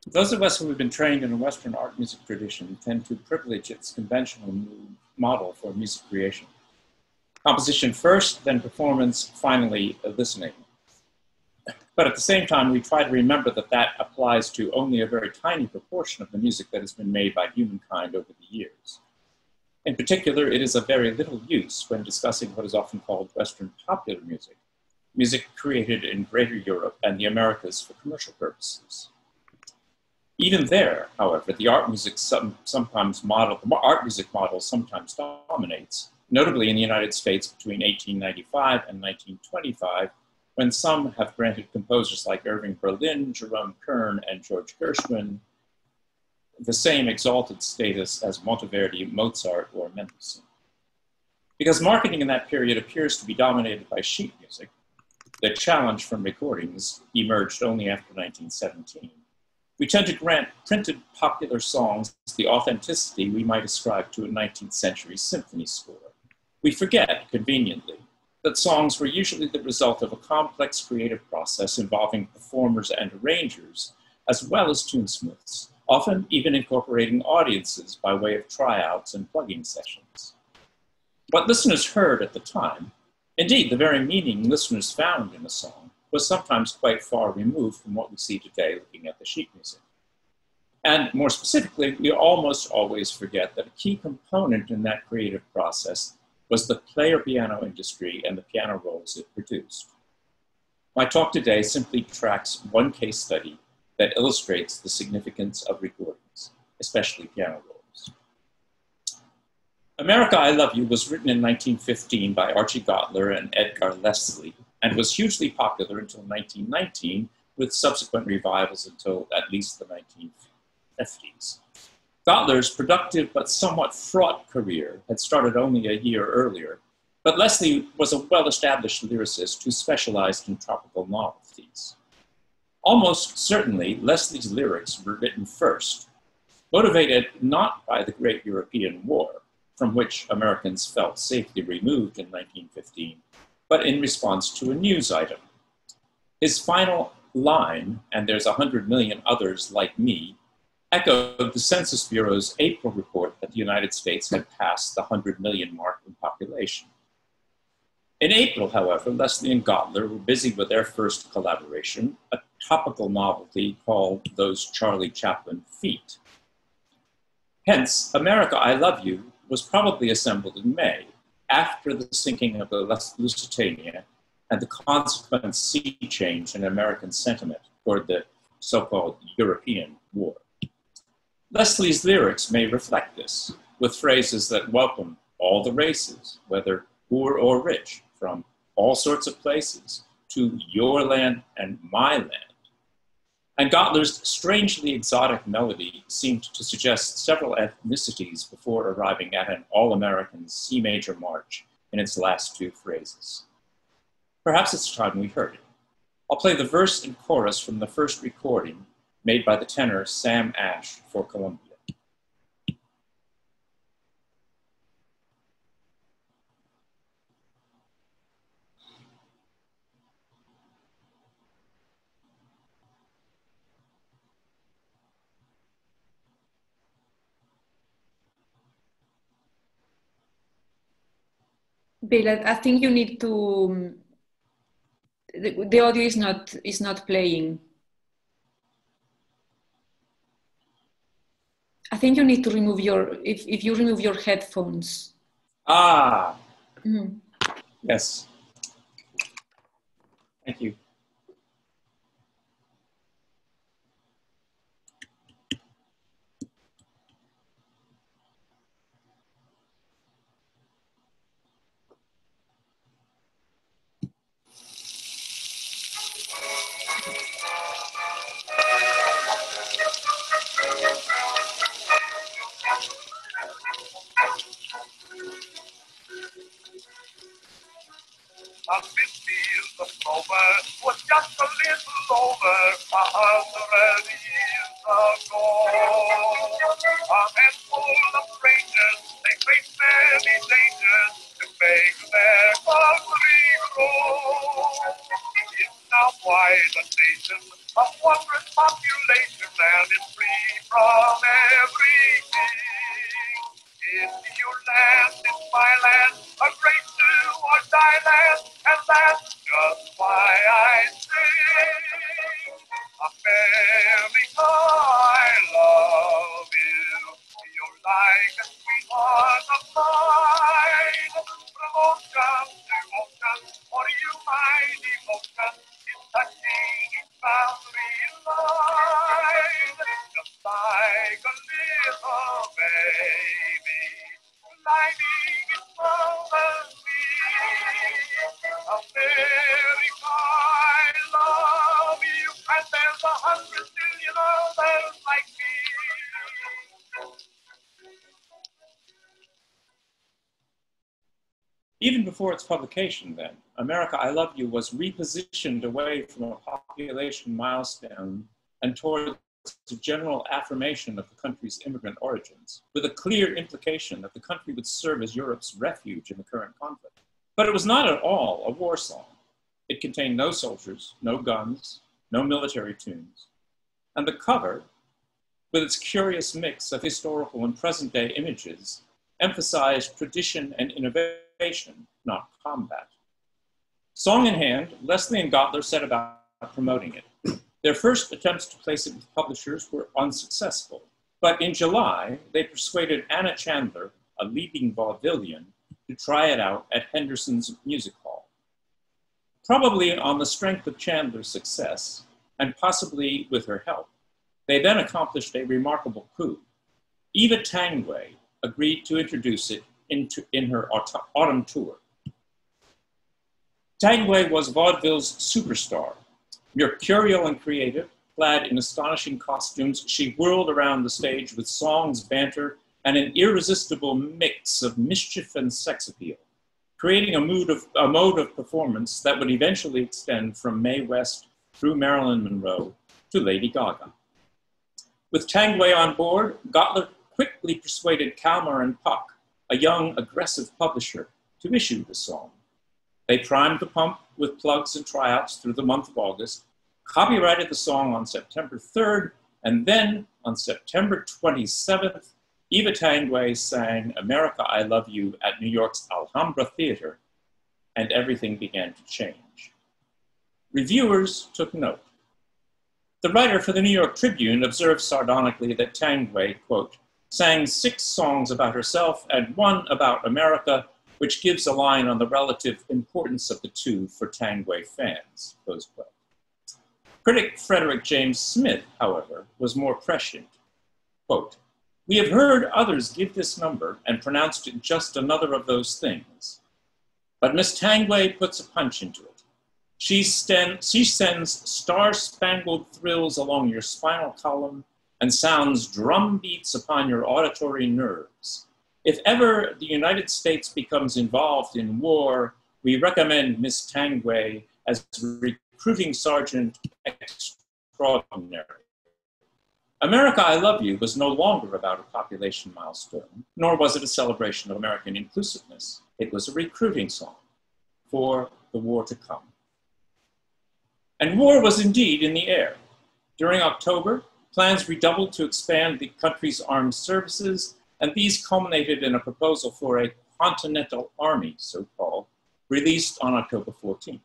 Those of us who have been trained in a Western art music tradition tend to privilege its conventional model for music creation. Composition first, then performance, finally listening. But at the same time, we try to remember that that applies to only a very tiny proportion of the music that has been made by humankind over the years. In particular, it is of very little use when discussing what is often called Western popular music, music created in Greater Europe and the Americas for commercial purposes. Even there, however, the art music model sometimes dominates, notably in the United States between 1895 and 1925, when some have granted composers like Irving Berlin, Jerome Kern, and George Gershwin the same exalted status as Monteverdi, Mozart, or Mendelssohn. Because marketing in that period appears to be dominated by sheet music, the challenge from recordings emerged only after 1917. We tend to grant printed popular songs the authenticity we might ascribe to a 19th century symphony score. We forget, conveniently, that songs were usually the result of a complex creative process involving performers and arrangers, as well as tunesmiths, often even incorporating audiences by way of tryouts and plugging sessions. What listeners heard at the time, indeed the very meaning listeners found in a song, was sometimes quite far removed from what we see today looking at the sheet music. And more specifically, we almost always forget that a key component in that creative process was the player piano industry and the piano rolls it produced. My talk today simply tracks one case study that illustrates the significance of recordings, especially piano rolls. America, I Love You was written in 1915 by Archie Gottler and Edgar Leslie, and was hugely popular until 1919, with subsequent revivals until at least the 1950s. Gottler's productive but somewhat fraught career had started only a year earlier, but Leslie was a well-established lyricist who specialized in tropical novelties. Almost certainly, Leslie's lyrics were written first, motivated not by the Great European War, from which Americans felt safely removed in 1915, but in response to a news item. His final line, "and there's 100 million others like me," echoed the Census Bureau's April report that the United States had passed the 100 million mark in population. In April, however, Leslie and Gottler were busy with their first collaboration, a topical novelty called Those Charlie Chaplin Feet. Hence, America, I Love You was probably assembled in May, after the sinking of the Lusitania and the consequent sea change in American sentiment toward the so-called European war. Leslie's lyrics may reflect this, with phrases that welcome all the races, whether poor or rich, from all sorts of places to your land and my land. And Gottler's strangely exotic melody seemed to suggest several ethnicities before arriving at an all-American C major march in its last two phrases. Perhaps it's time we heard it. I'll play the verse and chorus from the first recording made by the tenor Sam Ash for Columbia. Bill, I think you need to. The audio is not playing. I think you need to remove if you remove your headphones. Ah. Mm-hmm. Yes. Thank you. A 50 years of clover was just a little over 100 years ago. A handful of strangers, they faced many dangers to make their country grow. It's now quite a nation of wondrous population, and its America, I love you. You're like a sweetheart of mine. From ocean to ocean, for you my devotion is touching each boundary line. Just like a little baby, lighting its mother's feet. America, I love you, and there's 100 million others like me. Even before its publication then, America, I Love You was repositioned away from a population milestone and towards a general affirmation of the country's immigrant origins, with a clear implication that the country would serve as Europe's refuge in the current conflict. But it was not at all a war song. It contained no soldiers, no guns, no military tunes. And the cover, with its curious mix of historical and present-day images, emphasized tradition and innovation, not combat. Song in hand, Leslie and Gottler set about promoting it. Their first attempts to place it with publishers were unsuccessful, but in July, they persuaded Anna Chandler, a leading vaudevillian, to try it out at Henderson's Music Hall. Probably on the strength of Chandler's success, and possibly with her help, they then accomplished a remarkable coup. Eva Tangway agreed to introduce it in her autumn tour. Tangway was vaudeville's superstar. Mercurial and creative, clad in astonishing costumes, she whirled around the stage with songs, banter, and an irresistible mix of mischief and sex appeal, creating a mode of performance that would eventually extend from Mae West through Marilyn Monroe to Lady Gaga. With Tangway on board, Gottler quickly persuaded Kalmar and Puck, a young, aggressive publisher, to issue the song. They primed the pump with plugs and tryouts through the month of August, copyrighted the song on September 3rd, and then on September 27th, Eva Tangway sang America, I Love You at New York's Alhambra Theater, and everything began to change. Reviewers took note. The writer for the New York Tribune observed sardonically that Tangway, quote, sang 6 songs about herself and 1 about America, which gives a line on the relative importance of the two for Tangway fans, close quote. Critic Frederick James Smith, however, was more prescient. Quote, we have heard others give this number and pronounced it just another of those things. But Miss Tangway puts a punch into it. She sends star-spangled thrills along your spinal column and sounds drum beats upon your auditory nerves. If ever the United States becomes involved in war, we recommend Miss Tangway as recruiting sergeant extraordinary. America, I Love You was no longer about a population milestone, nor was it a celebration of American inclusiveness. It was a recruiting song for the war to come. And war was indeed in the air. During October, plans redoubled to expand the country's armed services, and these culminated in a proposal for a Continental Army, so-called, released on October 14th.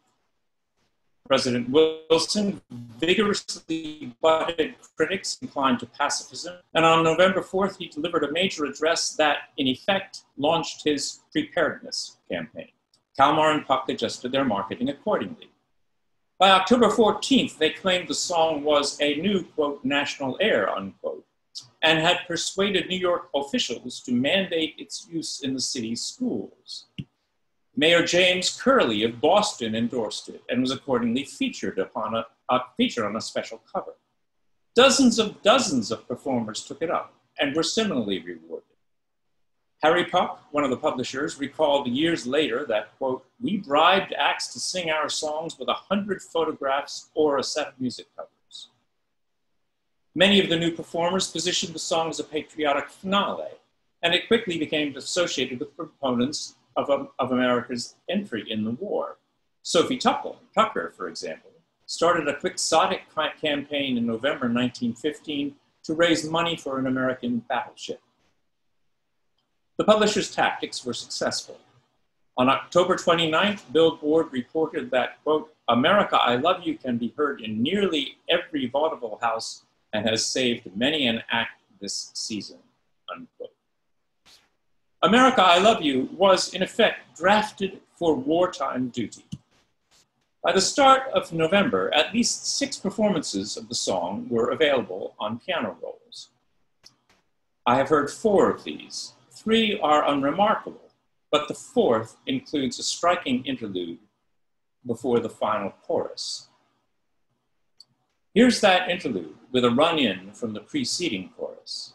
President Wilson vigorously butted critics inclined to pacifism, and on November 4th, he delivered a major address that, in effect, launched his preparedness campaign. Kalmar and Puck adjusted their marketing accordingly. By October 14th, they claimed the song was a new, quote, national air, unquote, and had persuaded New York officials to mandate its use in the city's schools. Mayor James Curley of Boston endorsed it and was accordingly featured on a special cover. Dozens of performers took it up and were similarly rewarded. Harry Puck, one of the publishers, recalled years later that, quote, we bribed acts to sing our songs with 100 photographs or a set of music covers. Many of the new performers positioned the song as a patriotic finale, and it quickly became associated with proponents of America's entry in the war. Sophie Tucker, for example, started a quixotic campaign in November 1915 to raise money for an American battleship. The publisher's tactics were successful. On October 29th, Billboard reported that, quote, America, I Love You can be heard in nearly every vaudeville house and has saved many an act this season, unquote. America, I Love You was, in effect, drafted for wartime duty. By the start of November, at least 6 performances of the song were available on piano rolls. I have heard 4 of these. 3 are unremarkable, but the 4th includes a striking interlude before the final chorus. Here's that interlude with a run-in from the preceding chorus.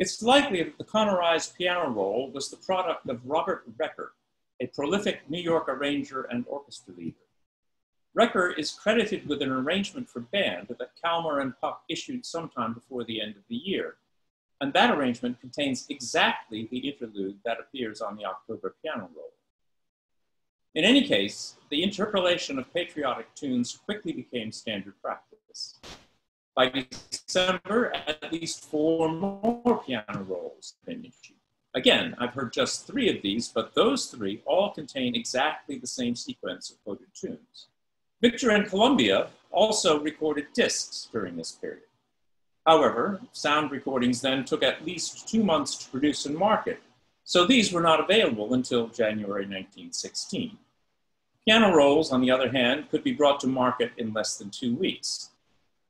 It's likely that the Connorized piano roll was the product of Robert Recker, a prolific New York arranger and orchestra leader. Recker is credited with an arrangement for band that Kalmar and Puck issued sometime before the end of the year, and that arrangement contains exactly the interlude that appears on the October piano roll. In any case, the interpolation of patriotic tunes quickly became standard practice. By December, at least 4 more piano rolls have been issued. Again, I've heard just 3 of these, but those 3 all contain exactly the same sequence of quoted tunes. Victor and Columbia also recorded discs during this period. However, sound recordings then took at least 2 months to produce and market, so these were not available until January 1916. Piano rolls, on the other hand, could be brought to market in less than 2 weeks.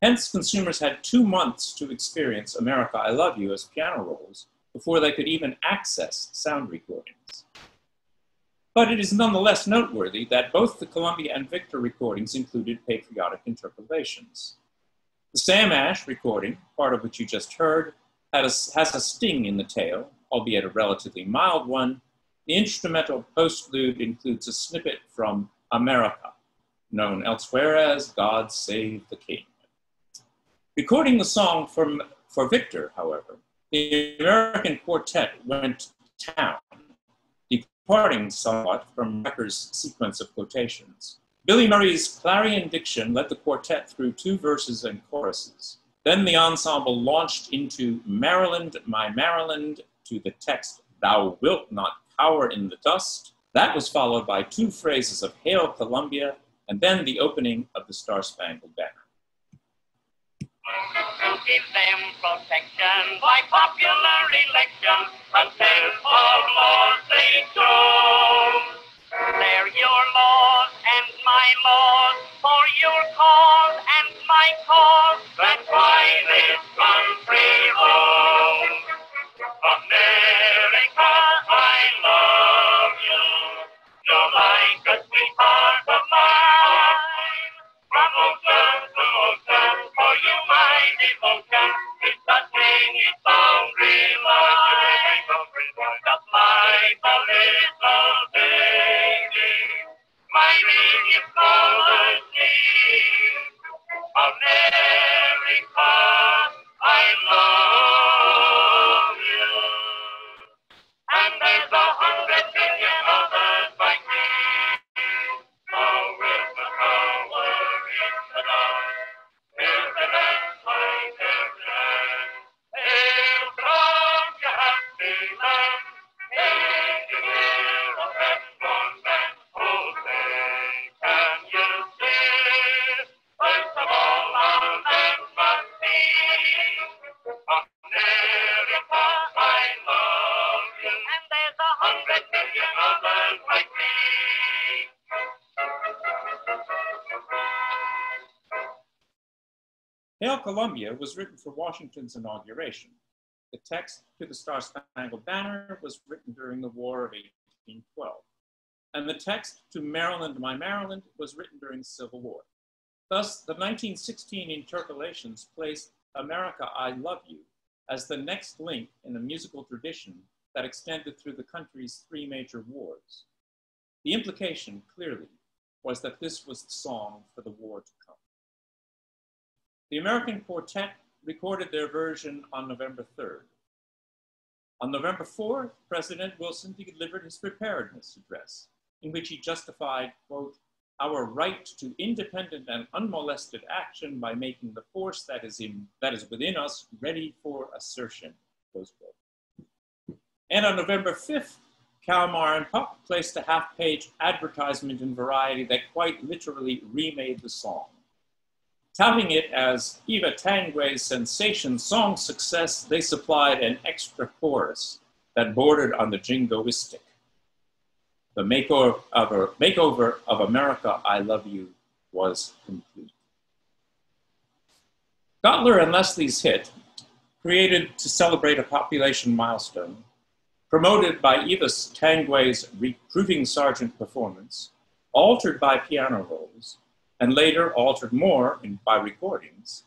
Hence, consumers had 2 months to experience America, I Love You as piano rolls before they could even access sound recordings. But it is nonetheless noteworthy that both the Columbia and Victor recordings included patriotic interpolations. The Sam Ash recording, part of which you just heard, has a sting in the tail, albeit a relatively mild one. The instrumental postlude includes a snippet from America, known elsewhere as God Save the King. Recording the song for Victor, however, the American quartet went to town, departing somewhat from Recker's sequence of quotations. Billy Murray's clarion diction led the quartet through 2 verses and choruses. Then the ensemble launched into Maryland, My Maryland, to the text, Thou wilt not cower in the dust. That was followed by 2 phrases of Hail Columbia, and then the opening of the Star-Spangled Banner. To give them protection by popular election, a set of laws they chose. They're your laws and my laws, for your cause and my cause. That's why this country rolls. America, I love you. You're like a sweetheart of mine. From ocean to ocean, for you my devotion is touching its boundary line. Just like a little baby, my relief follows me. America, I love you. And there's 100 million others like me. Oh, with the power in the dark, every land, like every land. Hail from your happy land, taking care of everyone and oh, say, can you see? First of all, our land must be America, I love you. And there's 100 million others like me. Hail Columbia was written for Washington's inauguration. The text to the Star-Spangled Banner was written during the War of 1812. and the text to Maryland, My Maryland was written during the Civil War. Thus, the 1916 interpolations placed America, I Love You as the next link in a musical tradition that extended through the country's three major wars. The implication, clearly, was that this was the song for the war to come. The American Quartet recorded their version on November 3rd. On November 4th, President Wilson delivered his preparedness address, in which he justified, quote, our right to independent and unmolested action by making the force that is within us ready for assertion, close quote. And on November 5th, Kalmar and Puck placed a half-page advertisement in Variety that quite literally remade the song. Touting it as Eva Tanguay's sensation song success, they supplied an extra chorus that bordered on the jingoistic. The makeover of America, I Love You was complete. Gottler and Leslie's hit, created to celebrate a population milestone, promoted by Eva Tanguay's recruiting sergeant performance, altered by piano rolls, and later altered more by recordings,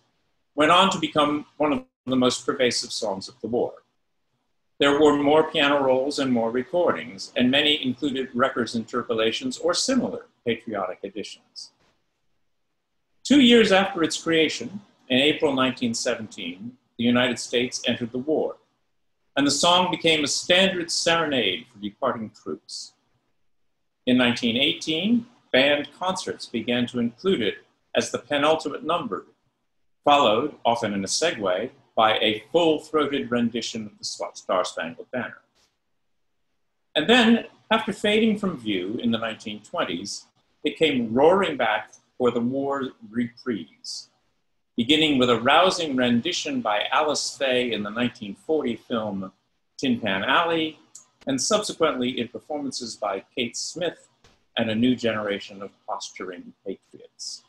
went on to become one of the most pervasive songs of the war. There were more piano rolls and more recordings, and many included records interpolations or similar patriotic editions. 2 years after its creation, in April 1917, the United States entered the war, and the song became a standard serenade for departing troops. In 1918, band concerts began to include it as the penultimate number, followed, often in a segue, by a full-throated rendition of the Star-Spangled Banner. And then, after fading from view in the 1920s, it came roaring back for the war reprise, beginning with a rousing rendition by Alice Faye in the 1940 film Tin Pan Alley, and subsequently in performances by Kate Smith and a new generation of posturing patriots.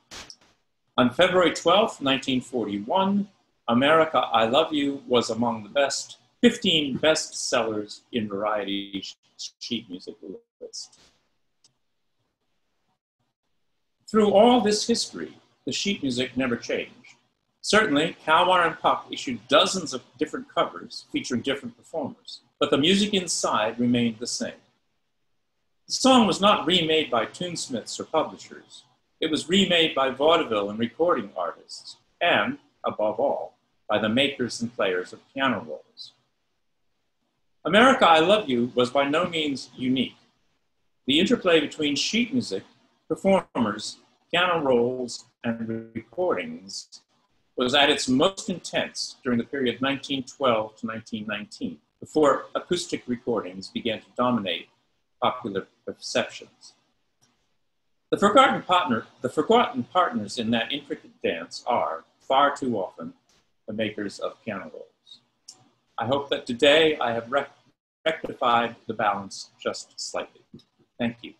On February 12, 1941, America, I Love You was among the 15 best sellers in Variety sheet music list. Through all this history, the sheet music never changed. Certainly, Kalmar and Puck issued dozens of different covers featuring different performers, but the music inside remained the same. The song was not remade by tunesmiths or publishers. It was remade by vaudeville and recording artists, and, above all, by the makers and players of piano rolls. America, I Love You was by no means unique. The interplay between sheet music, performers, piano rolls, and recordings was at its most intense during the period 1912 to 1919, before acoustic recordings began to dominate popular perceptions. The forgotten partners in that intricate dance are, far too often, the makers of piano rolls. I hope that today I have rectified the balance just slightly. Thank you.